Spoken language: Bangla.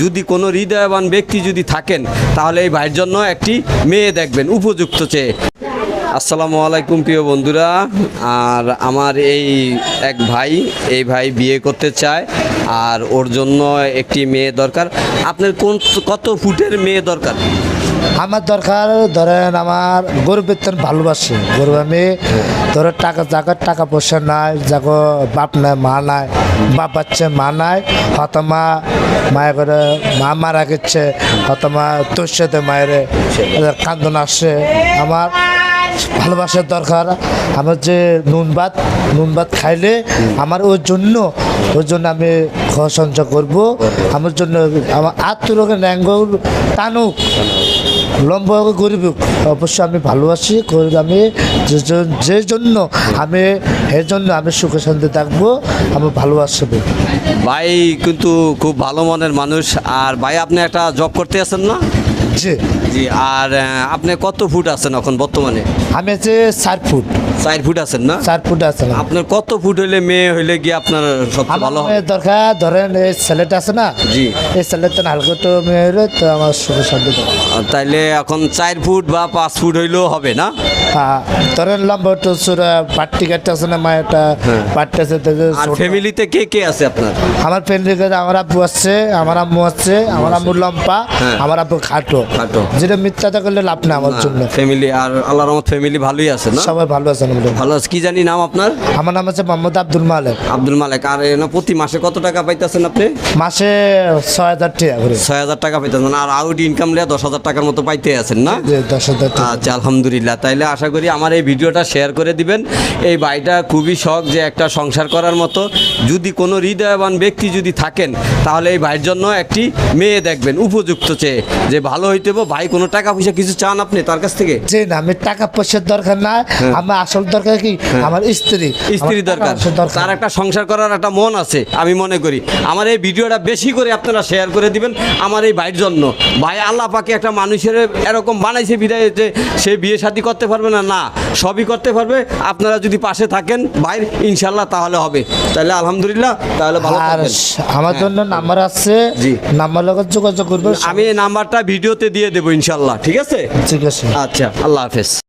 যদি কোনো হৃদয়বান ব্যক্তি যদি থাকেন তাহলে এই ভাইয়ের জন্য একটি মেয়ে দেখবেন উপযুক্ত চেয়ে। আসসালামু আলাইকুম প্রিয় বন্ধুরা। আর আমার এক ভাই বিয়ে করতে চায় আর ওর জন্য একটি মেয়ে দরকার। আপনার কত ফুটের মেয়ে দরকার? আমার দরকার ধরেন আমার গরিব বেতন ভালোবাসে গরিব আমি ধরো টাকা পয়সা নাই যাগো বাপ নাই মা নাই বাপ বাচ্চা মা নাই হতমা মায়ের করে মা মারা গেছে হতমা তোর সাথে মায়ের কান্দন আসছে। আমার ভালোবাসার দরকার। আমার যে নুন ভাত খাইলে আমার ওর জন্য আমি ঘর সঞ্চয় করবো। আমার জন্য আমার আত্মরোগের ন্যাঙ্গ টানুক লম্বা গরিব অবশ্যই আমি ভালোবাসি গরিব আমি যে জন্য আমি এর জন্য আমি সুখে শান্তি থাকবো। আমি ভালোবাসবো। ভাই কিন্তু খুব ভালো মনের মানুষ। আর ভাই আপনি একটা জব করতে আছেন না? জি জি। আর আপনি কত ফুট আছেন এখন বর্তমানে? আমি আছে 4 ফুট। 4 ফুট আছেন না? 4 ফুট আছেন। আপনার কত ফুট হইলে মেয়ে হইলে গিয়ে আপনার সবচেয়ে ভালো হবে? দরকার ধরেন এই ছেলেটা আছে না, জি, এই ছেলেটা হালকা তো মেয়ে হলে তো আমার সুখে শান্তি থাকবে। তাইলে এখন 4 ফুট বা 5 ফুট হইলেও হবে না? হ্যাঁ ধরেন লম্বা তো পাট্টি কাটতে আছে না মায়েরটা পাট্টি আছে। আর ফ্যামিলিতে কে কে আছে আপনার? আমার ফ্যামিলিতে আমার আব্বু আছে, আমার আম্মু আছে, আমার আম্মু লম্পা, আমার আব্বু খাটো। যেটা মিথ্যাটা করলে লাভ না আমার জন্য। ফ্যামিলি আর আল্লাহর রহমত ফ্যামিলি ভালোই আছে না? সবাই ভালো আছে। ভালো আছে। কি জানি নাম আপনার? আমার নাম আছে মোহাম্মদ আব্দুল মালেক। আব্দুল মালেক। আর প্রতি মাসে কত টাকা পাইতেছেন আপনি? মাসে 6,000 টাকা করে। 6,000 টাকা পাইতেছেন। আর আউট ইনকাম লিয়া 10,000 টাকার মতো পাইতে আছেন না? 10,000 টাকা। আচ্ছা আলহামদুলিল্লাহ। তাইলে আশা করি আমার এই ভিডিওটা শেয়ার করে দিবেন। এই ভাইটা খুবই শখ যে একটা সংসার করার মতো যদি কোনো হৃদয়বান ব্যক্তি যদি থাকেন তাহলে এই ভাইয়ের জন্য একটি মেয়ে দেখবেন উপযুক্ত চেয়ে, যে ভালো হইতে হবে। ভাই কোনো টাকা পয়সা কিছু চান আপনি তার কাছ থেকে? যে না, আমি টাকা পয়সার দরকার না। আমার আসল দরকার কি আমার স্ত্রী দরকার। তার একটা সংসার করার একটা মন আছে। আমি মনে করি আমার এই ভিডিওটা বেশি করে আপনারা শেয়ার করে দিবেন আমার এই ভাইয়ের জন্য। ভাই আল্লাহ পাকে একটা মানুষের এরকম বানাইছে বিদায় যে সে বিয়ে শাদী করতে পারবে না, না সবই করতে পারবে। আপনারা যদি পাশে থাকেন ভাইয়ের ইনশাল্লাহ তাহলে হবে। তাহলে আলহামদুলিল্লাহ। তাহলে ভালো থাকবেন। আমার জন্য নাম্বার আছে, জি, নাম্বার লগত যোগাযোগ করবে। আমি এই নাম্বারটা ভিডিওতে দিয়ে দেবো ইনশাল্লাহ। ঠিক আছে? ঠিক আছে। আচ্ছা, আল্লাহ হাফেজ।